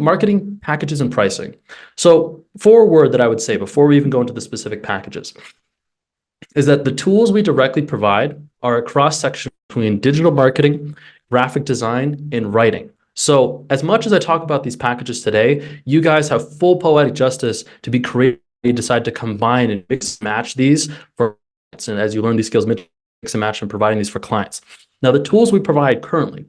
marketing packages and pricing. So forward that I would say before we even go into the specific packages is that the tools we directly provide are a cross-section between digital marketing, graphic design, and writing. So as much as I talk about these packages today, you guys have full poetic justice to be creative. You decide to combine and mix and match these for clients. And as you learn these skills, mix and match and providing these for clients. Now, the tools we provide currently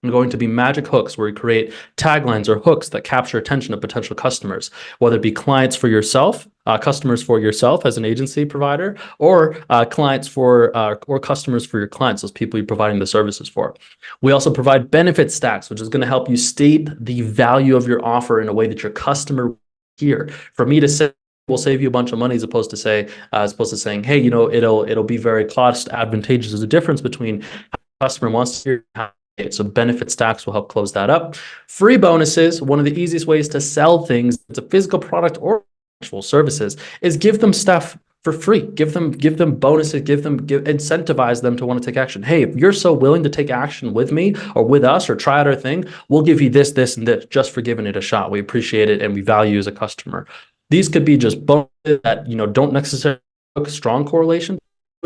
are going to be magic hooks where we create taglines or hooks that capture attention of potential customers, whether it be clients for yourself, customers for yourself as an agency provider, or clients for or customers for your clients, those people you're providing the services for. We also provide benefit stacks, which is going to help you state the value of your offer in a way that your customer will hear. For me to say, will save you a bunch of money as opposed to saying, hey, it'll be very cost advantageous. There's a difference between how the customer wants to hear. So benefit stacks will help close that up. Free bonuses, one of the easiest ways to sell things, it's a physical product or actual services, is give them stuff for free. Give them bonuses, incentivize them to want to take action. Hey, if you're so willing to take action with me or with us or try out our thing, we'll give you this, this, and this just for giving it a shot. We appreciate it and we value you as a customer. These could be just bonuses that don't necessarily have a strong correlation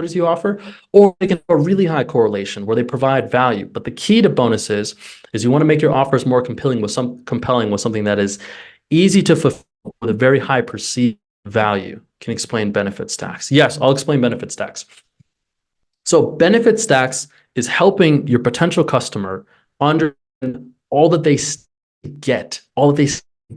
as you offer, or they can have a really high correlation where they provide value. But the key to bonuses is you want to make your offers more compelling with something that is easy to fulfill with a very high perceived value. Can you explain benefit stacks? Yes, I'll explain benefit stacks. So benefit stacks is helping your potential customer understand all that they get, all that they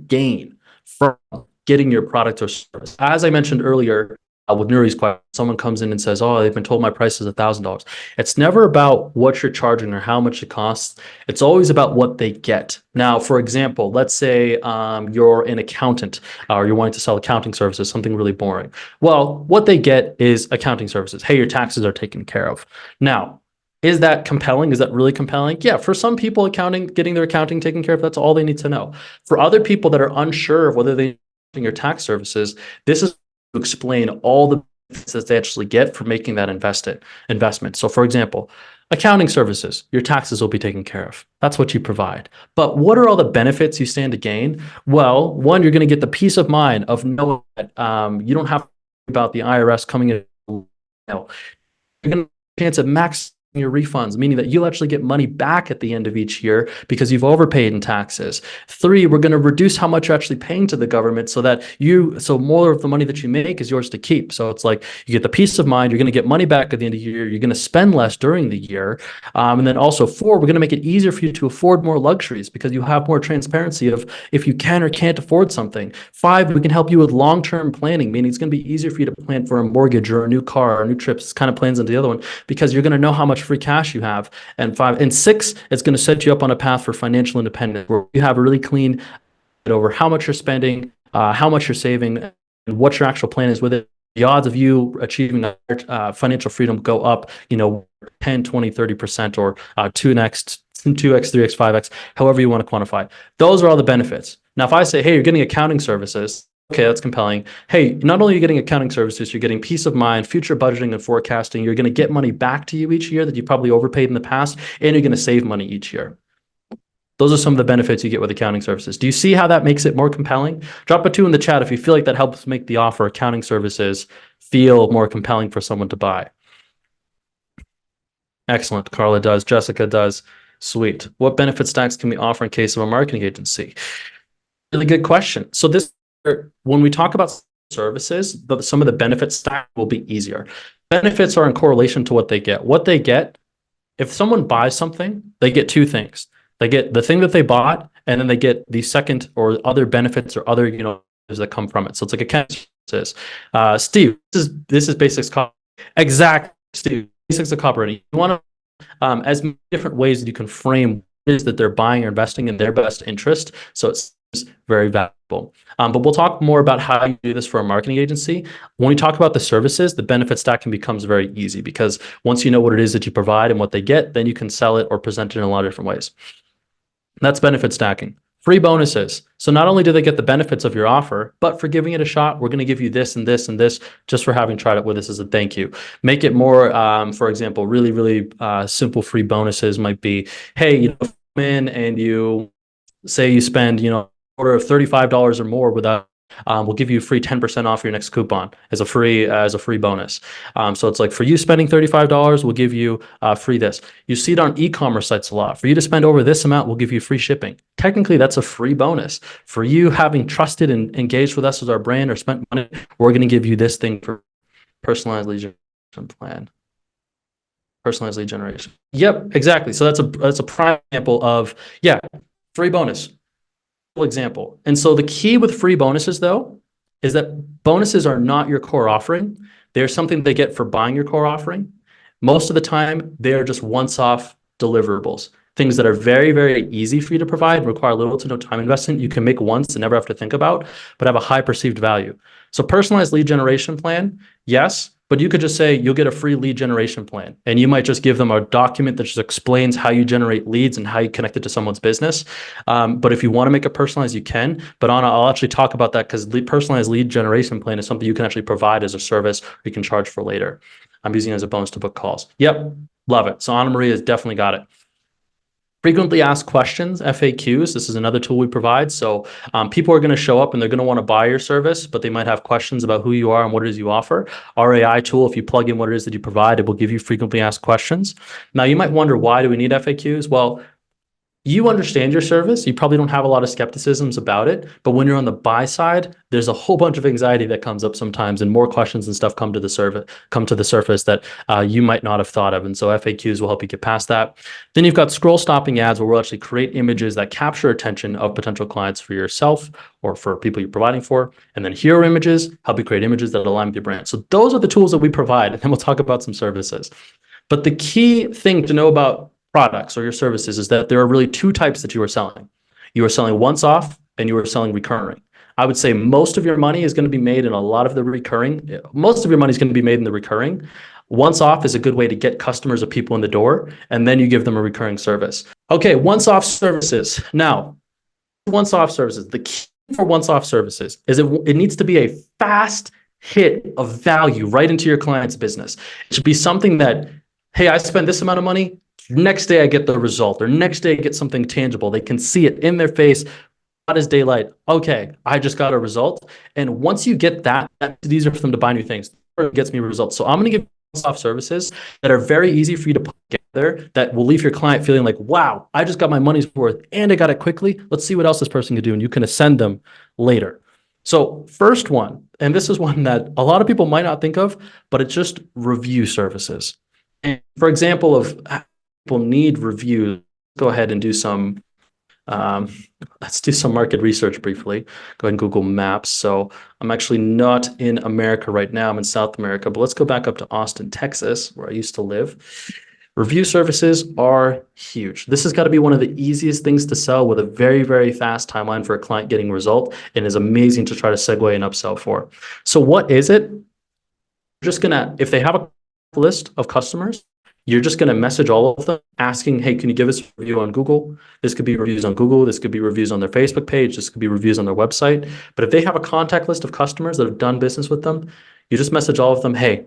gain from getting your product or service. As I mentioned earlier, with Nuri's question, someone comes in and says, oh, they've been told my price is $1,000. It's never about what you're charging or how much it costs. It's always about what they get. Now, for example, let's say you're an accountant or you're wanting to sell accounting services, something really boring. Well, what they get is accounting services. Hey, your taxes are taken care of. Now, is that compelling? Is that really compelling? Yeah, for some people, getting their accounting taken care of, that's all they need to know. For other people that are unsure of whether they your tax services, this is to explain all the benefits that they actually get for making that investment. So for example, accounting services, your taxes will be taken care of. That's what you provide. But what are all the benefits you stand to gain? Well, one, you're going to get the peace of mind of knowing that you don't have to worry about the IRS coming in. You're going to have a chance of maximizing your refunds, meaning that you'll actually get money back at the end of each year because you've overpaid in taxes. 3, we're going to reduce how much you're actually paying to the government so more of the money that you make is yours to keep. So it's like you get the peace of mind, you're going to get money back at the end of the year, you're going to spend less during the year. And then also 4, we're going to make it easier for you to afford more luxuries because you have more transparency of if you can or can't afford something. 5, we can help you with long-term planning, meaning it's going to be easier for you to plan for a mortgage or a new car or new trips. It kind of plans into the other one because you're going to know how much free cash you have. And 6, it's going to set you up on a path for financial independence where you have a really clean over how much you're spending, how much you're saving, and what your actual plan is with it. The odds of you achieving financial freedom go up, 10, 20, 30%, or 2x, 3x, 5x, however you want to quantify it. Those are all the benefits. Now, if I say, hey, you're getting accounting services, okay, that's compelling. Hey, not only are you getting accounting services, you're getting peace of mind, future budgeting and forecasting. You're going to get money back to you each year that you probably overpaid in the past, and you're going to save money each year. Those are some of the benefits you get with accounting services. Do you see how that makes it more compelling? Drop a 2 in the chat if you feel like that helps make the offer accounting services feel more compelling for someone to buy. Excellent. Carla does. Jessica does. Sweet. What benefit stacks can we offer in case of a marketing agency? Really good question. So when we talk about services, some of the benefit stack will be easier. Benefits are in correlation to what they get. What they get, if someone buys something, they get 2 things. They get the thing that they bought, and then they get the second or other benefits or other that come from it. So it's like account services. Steve, this is basics copy. Exactly, Steve. Basics of copywriting. You want to as many different ways that you can frame what it is that they're buying or investing in their best interest. So it's very valuable. But we'll talk more about how you do this for a marketing agency. When we talk about the services, the benefit stacking becomes very easy because once you know what it is that you provide and what they get, then you can sell it or present it in a lot of different ways. That's benefit stacking. Free bonuses. So not only do they get the benefits of your offer, but for giving it a shot, we're going to give you this and this and this just for having tried it with us as a thank you. Make it more, for example, really, really simple free bonuses might be, hey, you come in and you say you spend, order of $35 or more without, we'll give you a free 10% off your next coupon as a free bonus. So it's like for you spending $35, we'll give you free this. You see it on e-commerce sites a lot. For you to spend over this amount, we'll give you free shipping. Technically, that's a free bonus. For you having trusted and engaged with us as our brand or spent money, we're going to give you this thing for personalized lead generation plan. Personalized lead generation. Yep, exactly. So that's a prime example of, yeah, free bonus example. And so the key with free bonuses, though, is that bonuses are not your core offering. They're something they get for buying your core offering. Most of the time, they're just once-off deliverables, things that are very, very easy for you to provide, require little to no time investment. You can make once and never have to think about, but have a high perceived value. So personalized lead generation plan, yes, but you could just say you'll get a free lead generation plan, and you might just give them a document that just explains how you generate leads and how you connect it to someone's business. But if you want to make it personalized, you can. But Anna, I'll actually talk about that because personalized lead generation plan is something you can actually provide as a service or you can charge for later. I'm using it as a bonus to book calls. Yep, love it. So Anna Maria has definitely got it. Frequently asked questions, FAQs. This is another tool we provide. So people are going to show up and they're going to want to buy your service, but they might have questions about who you are and what it is you offer. Our AI tool, if you plug in what it is that you provide, it will give you frequently asked questions. Now, you might wonder, why do we need FAQs? Well, you understand your service. You probably don't have a lot of skepticisms about it, but when you're on the buy side, there's a whole bunch of anxiety that comes up sometimes, and more questions and stuff come to the surface that you might not have thought of. And so FAQs will help you get past that. Then you've got scroll stopping ads, where we'll actually create images that capture attention of potential clients for yourself or for people you're providing for. And then hero images help you create images that align with your brand. So those are the tools that we provide, and then we'll talk about some services. But the key thing to know about products or your services is that there are really two types that you are selling. You are selling once off and you are selling recurring. I would say most of your money is going to be made in a lot of the recurring. Most of your money is going to be made in the recurring. Once off is a good way to get customers or people in the door, and then you give them a recurring service. Okay, once off services. Now, once off services. The key for once off services is it needs to be a fast hit of value right into your client's business. It should be something that, hey, I spend this amount of money, next day I get the result, or next day I get something tangible. They can see it in their face, hot as daylight. Okay, I just got a result. And once you get that, it's easier for them to buy new things. It gets me results. So I'm going to give soft services that are very easy for you to put together that will leave your client feeling like, wow, I just got my money's worth and I got it quickly. Let's see what else this person can do. And you can ascend them later. So first one, and this is one that a lot of people might not think of, but it's just review services. And for example, of people need reviews, go ahead and do some, let's do some market research briefly. Go ahead and Google Maps. So I'm actually not in America right now. I'm in South America, but let's go back up to Austin, Texas, where I used to live. Review services are huge. This has got to be one of the easiest things to sell with a very, very fast timeline for a client getting a result, and is amazing to try to segue and upsell for. So what is it? You're just gonna, if they have a list of customers, you're just going to message all of them asking, hey, can you give us a review on Google? This could be reviews on Google. This could be reviews on their Facebook page. This could be reviews on their website. But if they have a contact list of customers that have done business with them, you just message all of them, hey,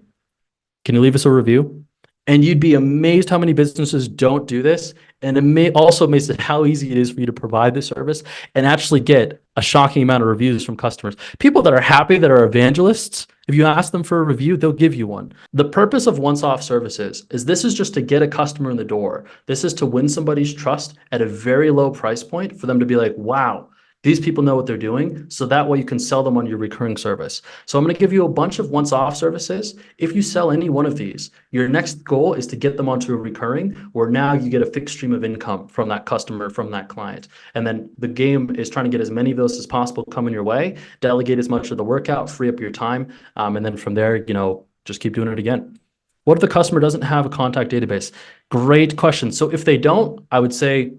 can you leave us a review? And you'd be amazed how many businesses don't do this. And it also makes it how easy it is for you to provide this service and actually get a shocking amount of reviews from customers. People that are happy, that are evangelists, if you ask them for a review, they'll give you one. The purpose of once-off services is this is just to get a customer in the door. This is to win somebody's trust at a very low price point for them to be like, wow, these people know what they're doing, so that way you can sell them on your recurring service. So I'm going to give you a bunch of once-off services. If you sell any one of these, your next goal is to get them onto a recurring, where now you get a fixed stream of income from that customer, from that client. And then the game is trying to get as many of those as possible coming your way, delegate as much of the work out, free up your time, and then from there, just keep doing it again. What if the customer doesn't have a contact database? Great question. So if they don't, I would say,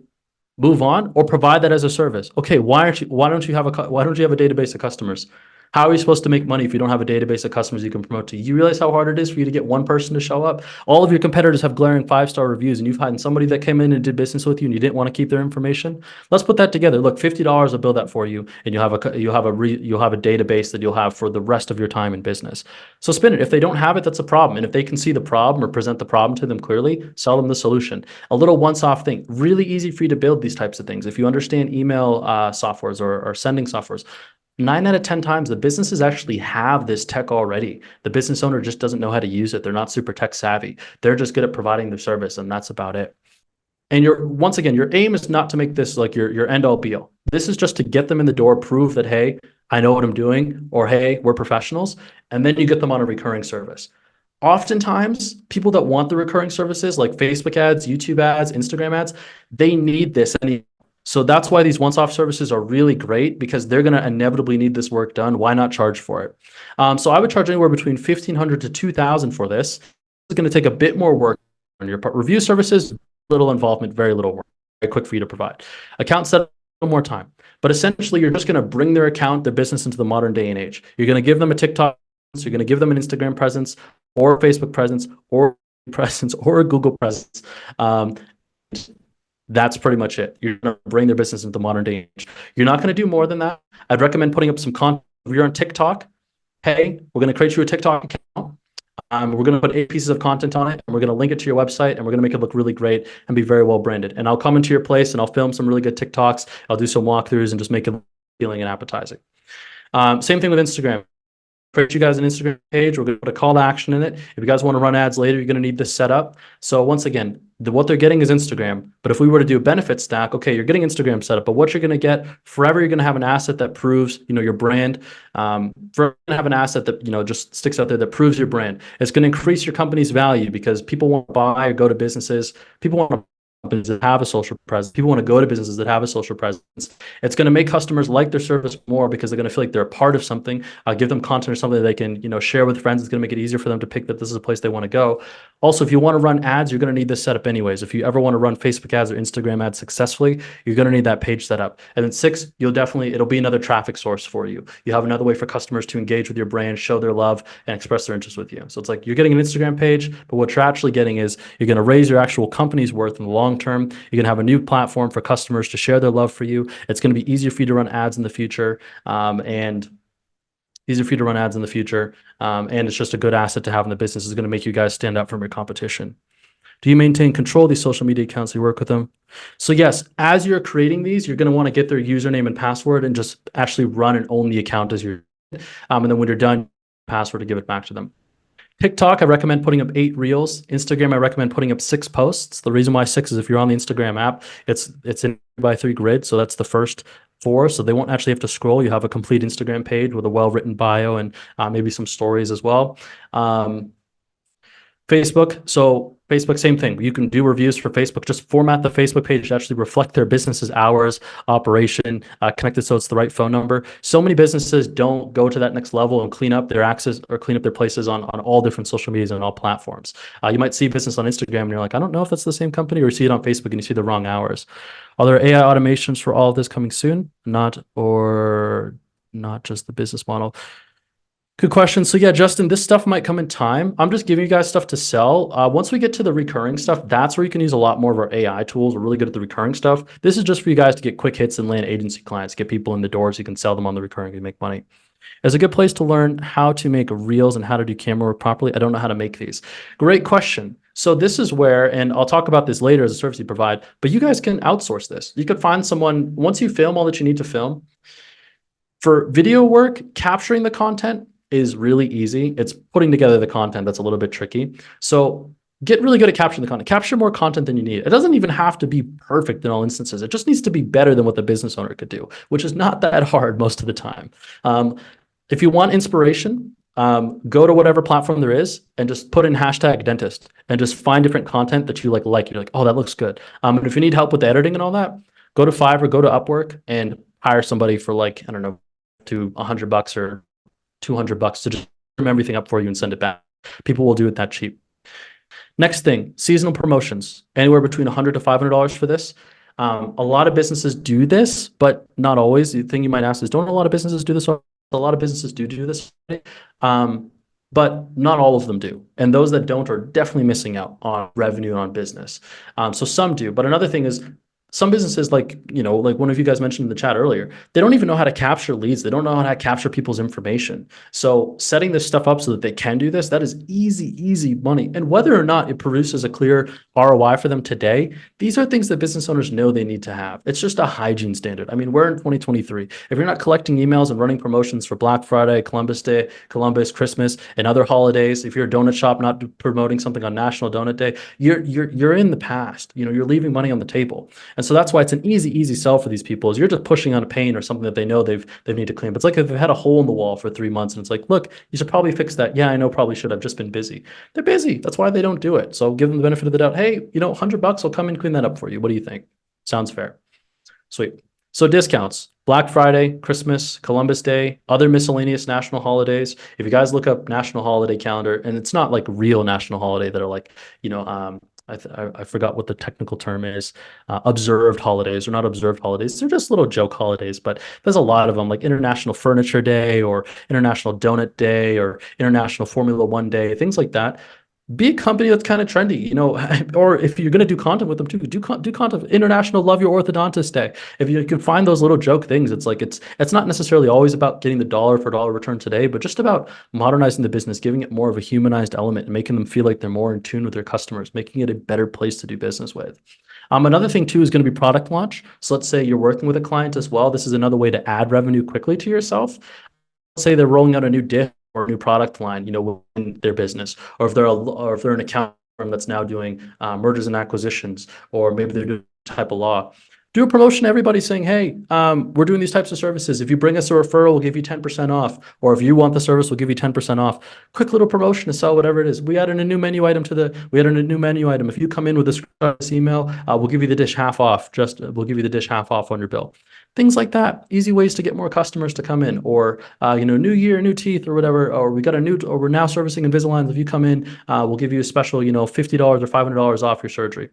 move on or provide that as a service. Okay, why don't you have a database of customers? How are you supposed to make money if you don't have a database of customers you can promote to? You realize how hard it is for you to get one person to show up? All of your competitors have glaring 5-star reviews, and you've had somebody that came in and did business with you and you didn't want to keep their information. Let's put that together. Look, $50 will build that for you, and you'll have a database that you'll have for the rest of your time in business. So spin it. If they don't have it, that's a problem. And if they can see the problem or present the problem to them clearly, sell them the solution. A little once-off thing. Really easy for you to build these types of things. If you understand email softwares or sending softwares, 9 out of 10 times, the businesses actually have this tech already. The business owner just doesn't know how to use it. They're not super tech savvy. They're just good at providing their service, and that's about it. And once again, your aim is not to make this like your end all be all. This is just to get them in the door, prove that, hey, I know what I'm doing, or hey, we're professionals, and then you get them on a recurring service. Oftentimes, people that want the recurring services like Facebook ads, YouTube ads, Instagram ads, they need this. So that's why these once-off services are really great, because they're going to inevitably need this work done. Why not charge for it? So I would charge anywhere between $1,500 to $2,000 for this. It's going to take a bit more work on your part. Review services, little involvement, very little work, very quick for you to provide. Account setup, a little more time. But essentially, you're just going to bring their account, their business into the modern day and age. You're going to give them a TikTok, you're going to give them an Instagram presence, or a Facebook presence, or a Google presence. That's pretty much it. You're going to bring their business into the modern day age. You're not going to do more than that. I'd recommend putting up some content. If you're on TikTok, hey, we're going to create you a TikTok account. We're going to put 8 pieces of content on it, and we're going to link it to your website, and we're going to make it look really great and be very well branded. And I'll come into your place, and I'll film some really good TikToks. I'll do some walkthroughs and just make it appealing and appetizing. Same thing with Instagram. Create you guys an Instagram page. We're going to put a call to action in it. If you guys want to run ads later, you're going to need this set up. So once again, what they're getting is Instagram. But if we were to do a benefit stack, okay, you're getting Instagram set up, but what you're going to get forever, you're going to have an asset that proves, your brand. Forever you're going to have an asset that, just sticks out there that proves your brand. It's going to increase your company's value because people want to buy or go to businesses. People want to businesses that have a social presence. People want to go to businesses that have a social presence. It's going to make customers like their service more because they're going to feel like they're a part of something. Give them content or something that they can, share with friends. It's going to make it easier for them to pick that this is a place they want to go. Also, if you want to run ads, you're going to need this setup anyways. If you ever want to run Facebook ads or Instagram ads successfully, you're going to need that page set up. And then 6, it'll be another traffic source for you. You have another way for customers to engage with your brand, show their love, and express their interest with you. So it's like you're getting an Instagram page, but what you're actually getting is you're going to raise your actual company's worth in the long term. You're going to have a new platform for customers to share their love for you. It's going to be easier for you to run ads in the future, and it's just a good asset to have in the business. It's going to make you guys stand out from your competition. Do you maintain control of these social media accounts? You work with them? So yes, as you're creating these, you're going to want to get their username and password and just actually run and own the account as you're, and then when you're done, password to give it back to them. TikTok, I recommend putting up 8 reels. Instagram, I recommend putting up 6 posts. The reason why 6 is if you're on the Instagram app, it's in 3x3 grid. So that's the first 4. So they won't actually have to scroll. You have a complete Instagram page with a well-written bio and maybe some stories as well. Facebook. So Facebook, same thing. You can do reviews for Facebook. Just format the Facebook page to actually reflect their business's hours, operation, connect it so it's the right phone number. So many businesses don't go to that next level and clean up their access or clean up their places on all different social medias and all platforms. You might see business on Instagram and you're like, I don't know if that's the same company, or you see it on Facebook and you see the wrong hours. Are there AI automations for all of this coming soon? Not just the business model. Good question. So yeah, Justin, this stuff might come in time. I'm just giving you guys stuff to sell. Once we get to the recurring stuff, that's where you can use a lot more of our AI tools. We're really good at the recurring stuff. This is just for you guys to get quick hits and land agency clients, get people in the doors. You can sell them on the recurring and make money. It's a good place to learn how to make reels and how to do camera work properly. I don't know how to make these. Great question. So this is where, and I'll talk about this later as a service you provide, but you guys can outsource this. You could find someone, once you film all that you need to film, for video work, capturing the content is really easy. It's putting together the content that's a little bit tricky. So get really good at capturing the content. Capture more content than you need. It doesn't even have to be perfect in all instances. It just needs to be better than what the business owner could do, which is not that hard most of the time. If you want inspiration, go to whatever platform there is and just put in #dentist and just find different content that you like. You're like, oh, that looks good. And if you need help with the editing and all that, go to Fiverr, go to Upwork and hire somebody for like, I don't know, to $100 or $200 to just trim everything up for you and send it back. People will do it that cheap. Next thing, seasonal promotions, anywhere between $100 to $500 for this. A lot of businesses do this, but not always. The thing you might ask is, don't a lot of businesses do this all A lot of businesses do this, but not all of them do. And those that don't are definitely missing out on revenue and on business. So some do. But another thing is some businesses, like, like one of you guys mentioned in the chat earlier, they don't even know how to capture leads. They don't know how to capture people's information. So setting this stuff up so that they can do this, that is easy money. And whether or not it produces a clear ROI for them today, these are things that business owners know they need to have. It's just a hygiene standard. I mean, we're in 2023. If you're not collecting emails and running promotions for Black Friday, Columbus Day, Christmas, and other holidays, if you're a donut shop not promoting something on National Donut Day, you're in the past. You're leaving money on the table. And so that's why it's an easy sell for these people, is you're just pushing on a pain or something that they know they need to clean. But it's like if they've had a hole in the wall for 3 months and it's like, look, you should probably fix that. Yeah, I know, probably should. I've just been busy. They're busy. That's why they don't do it. So give them the benefit of the doubt. Hey, $100, I'll come and clean that up for you. What do you think? Sounds fair. Sweet. So discounts, Black Friday, Christmas, Columbus Day, other miscellaneous national holidays. If you guys look up national holiday calendar, and it's not like real national holiday that are like, I forgot what the technical term is, observed holidays or not observed holidays. They're just little joke holidays, but there's a lot of them, like International Furniture Day or International Donut Day or International Formula One Day, things like that. Be a company that's kind of trendy, or if you're going to do content with them too, do content. International Love Your Orthodontist Day. If you can find those little joke things, it's like it's not necessarily always about getting the dollar for dollar return today, but just about modernizing the business, giving it more of a humanized element, and making them feel like they're more in tune with their customers, making it a better place to do business with. Another thing too is going to be product launch. So let's say you're working with a client as well. This is another way to add revenue quickly to yourself. Let's say they're rolling out a new dish or a new product line, within their business, or if they're an accounting firm that's now doing mergers and acquisitions, or maybe they're doing type of law. Do a promotion to everybody saying, hey, we're doing these types of services. If you bring us a referral, we'll give you 10% off. Or if you want the service, we'll give you 10% off. Quick little promotion to sell whatever it is. We added a new menu item If you come in with this email, we'll give you the dish half off. We'll give you the dish half off on your bill. Things like that. Easy ways to get more customers to come in. Or new year, new teeth, or whatever. Or we're now servicing Invisalign. If you come in, we'll give you a special, $50 or $500 off your surgery.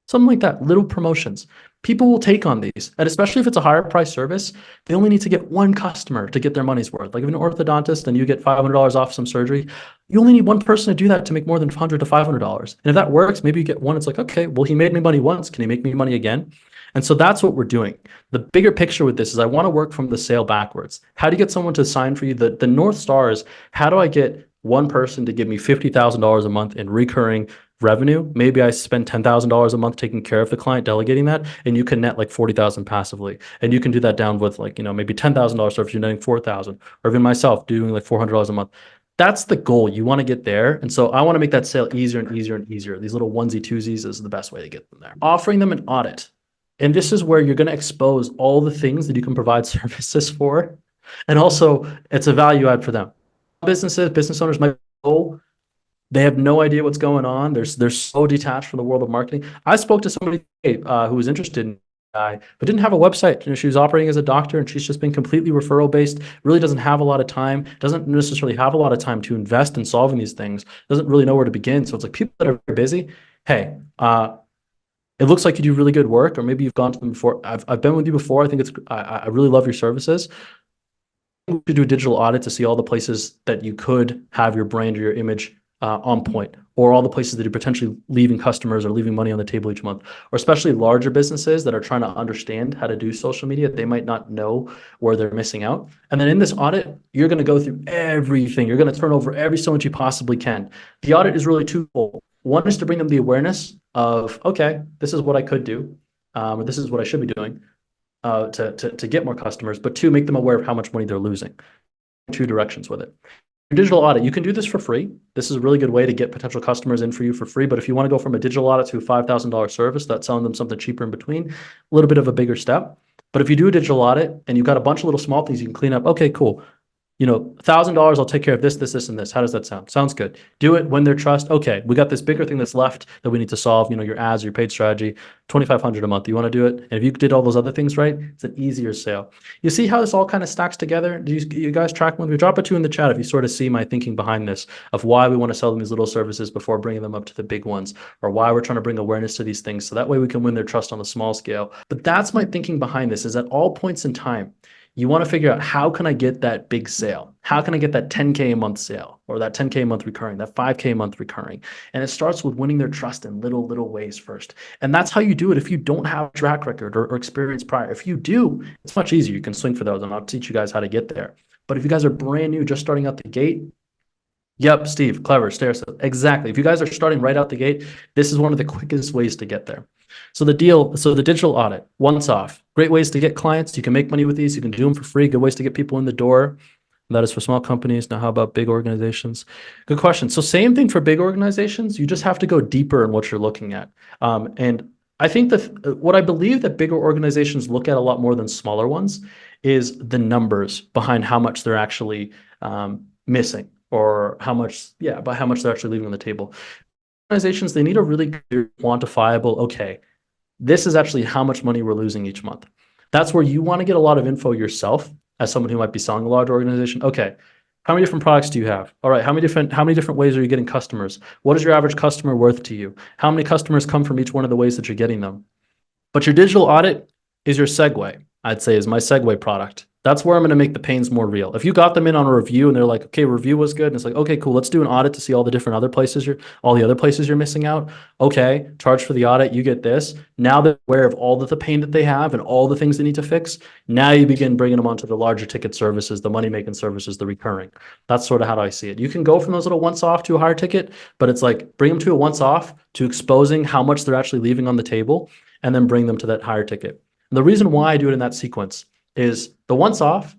Something like that, little promotions. People will take on these. And especially if it's a higher price service, they only need to get one customer to get their money's worth. Like if an orthodontist and you get $500 off some surgery, you only need one person to do that to make more than $100 to $500. And if that works, maybe you get one. It's like, okay, well, he made me money once. Can he make me money again? And so that's what we're doing. The bigger picture with this is I want to work from the sale backwards. How do you get someone to sign for you? The North Star is, how do I get one person to give me $50,000 a month in recurring revenue? Maybe I spend $10,000 a month taking care of the client, delegating that, and you can net like 40,000 passively. And you can do that down with like, maybe $10,000 service, you're netting 4,000, or even myself doing like $400 a month. That's the goal. You want to get there. And so I want to make that sale easier and easier and easier. These little onesie twosies is the best way to get them there. Offering them an audit. And this is where you're going to expose all the things that you can provide services for. And also it's a value add for them. Business owners might go, they have no idea what's going on. They're so detached from the world of marketing. I spoke to somebody who was interested in AI, but didn't have a website. She was operating as a doctor and she's just been completely referral based, really doesn't have a lot of time, doesn't necessarily have a lot of time to invest in solving these things, doesn't really know where to begin. So it's like people that are very busy, hey, it looks like you do really good work, or maybe you've gone to them before. I've been with you before. I think I really love your services. You could do a digital audit to see all the places that you could have your brand or your image on point, or all the places that you're potentially leaving customers or leaving money on the table each month, or especially larger businesses that are trying to understand how to do social media. They might not know where they're missing out. And then in this audit, you're going to go through everything. You're going to turn over every stone that you possibly can. The audit is really twofold. One is to bring them the awareness of, okay, this is what I could do, or this is what I should be doing to get more customers. But two, make them aware of how much money they're losing. Two directions with it. Your digital audit, you can do this for free. This is a really good way to get potential customers in for you for free. But if you want to go from a digital audit to a $5,000 service, that's selling them something cheaper in between, a little bit of a bigger step. But if you do a digital audit and you've got a bunch of little small things you can clean up, okay, cool. $1,000, I'll take care of this, and this. How does that sound? Sounds good. Do it when they trust. Okay, we got this bigger thing that's left that we need to solve. Your ads, your paid strategy, $2,500 a month. You want to do it? And if you did all those other things right, it's an easier sale. You see how this all kind of stacks together? Do you guys track with me? Drop a 2 in the chat if you sort of see my thinking behind this, of why we want to sell them these little services before bringing them up to the big ones, or why we're trying to bring awareness to these things so that way we can win their trust on the small scale. But that's my thinking behind this, is at all points in time, You want to figure out, how can I get that big sale? How can I get that 10K a month sale, or that 10K a month recurring, that 5K a month recurring? And it starts with winning their trust in little ways first. And that's how you do it if you don't have a track record or experience prior. If you do, it's much easier. You can swing for those, and I'll teach you guys how to get there. But if you guys are brand new, just starting out the gate, yep, Steve, clever, stair step. Exactly. If you guys are starting right out the gate, this is one of the quickest ways to get there. So the digital audit, once off, great ways to get clients. You can make money with these. You can do them for free. Good ways to get people in the door. That is for small companies. Now, how about big organizations? Good question. So same thing for big organizations. You just have to go deeper in what you're looking at. And I think that what I believe that bigger organizations look at a lot more than smaller ones is the numbers behind how much they're actually missing, or how much they're actually leaving on the table. Organizations, they need a really clear, quantifiable, okay, this is actually how much money we're losing each month. That's where you want to get a lot of info yourself as someone who might be selling a large organization. Okay, how many different products do you have? All right, how many different ways are you getting customers? What is your average customer worth to you? How many customers come from each one of the ways that you're getting them? But your digital audit is your segue, I'd say, is my segue product. That's where I'm going to make the pains more real. If you got them in on a review and they're like, okay, review was good, and it's like, okay, cool, let's do an audit to see all the other places you're missing out. Okay, charge for the audit, you get this. Now they're aware of all the pain that they have and all the things they need to fix. Now you begin bringing them onto the larger ticket services, the money-making services, the recurring. That's sort of how I see it. You can go from those little once-off to a higher ticket, but it's like, bring them to a once-off, to exposing how much they're actually leaving on the table, and then bring them to that higher ticket. And the reason why I do it in that sequence is the once off,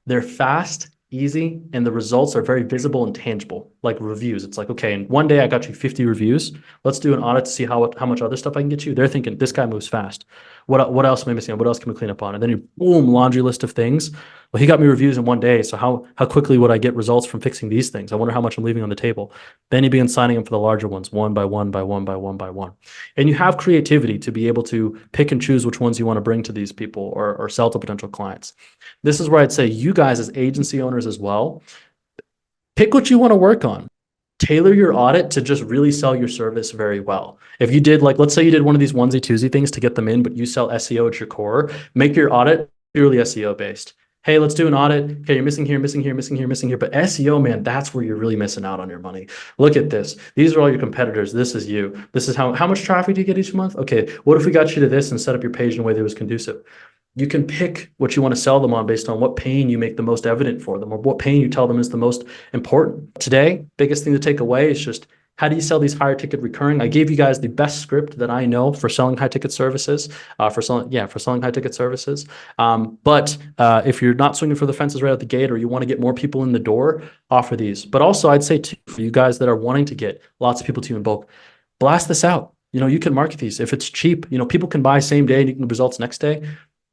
they're fast, easy, and the results are very visible and tangible, like reviews. It's like, okay, in one day I got you 50 reviews. Let's do an audit to see how much other stuff I can get you. They're thinking, this guy moves fast. What else am I missing? What else can we clean up on? And then you boom, laundry list of things. Well, he got me reviews in one day. So how quickly would I get results from fixing these things? I wonder how much I'm leaving on the table. Then you begin signing them for the larger ones, one by one by one by one by one. And you have creativity to be able to pick and choose which ones you want to bring to these people, or sell to potential clients. This is where I'd say you guys as agency owners as well, pick what you want to work on. Tailor your audit to just really sell your service very well. If you did, like, let's say you did one of these onesie twosie things to get them in, but you sell SEO at your core, make your audit purely SEO based. Hey, let's do an audit. Okay, you're missing here, missing here, missing here, missing here. But SEO, man, that's where you're really missing out on your money. Look at this. These are all your competitors. This is you. This is how much traffic do you get each month? Okay, what if we got you to this and set up your page in a way that was conducive? You can pick what you want to sell them on based on what pain you make the most evident for them, or what pain you tell them is the most important. Today, biggest thing to take away is just, how do you sell these higher ticket recurring? I gave you guys the best script that I know for selling high ticket services, for selling high ticket services. But if you're not swinging for the fences right out the gate, or you want to get more people in the door, offer these. But also, I'd say too, for you guys that are wanting to get lots of people to you in bulk, blast this out. You can market these. If it's cheap, people can buy same day and you can get results next day.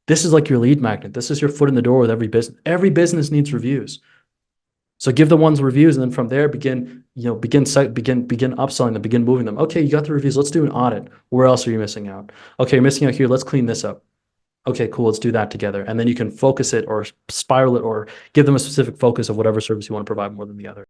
This is like your lead magnet. This is your foot in the door with every business. Every business needs reviews. So give the ones reviews, and then from there begin upselling them, begin moving them. Okay, you got the reviews. Let's do an audit. Where else are you missing out? Okay, you're missing out here. Let's clean this up. Okay, cool. Let's do that together. And then you can focus it or spiral it or give them a specific focus of whatever service you want to provide more than the other.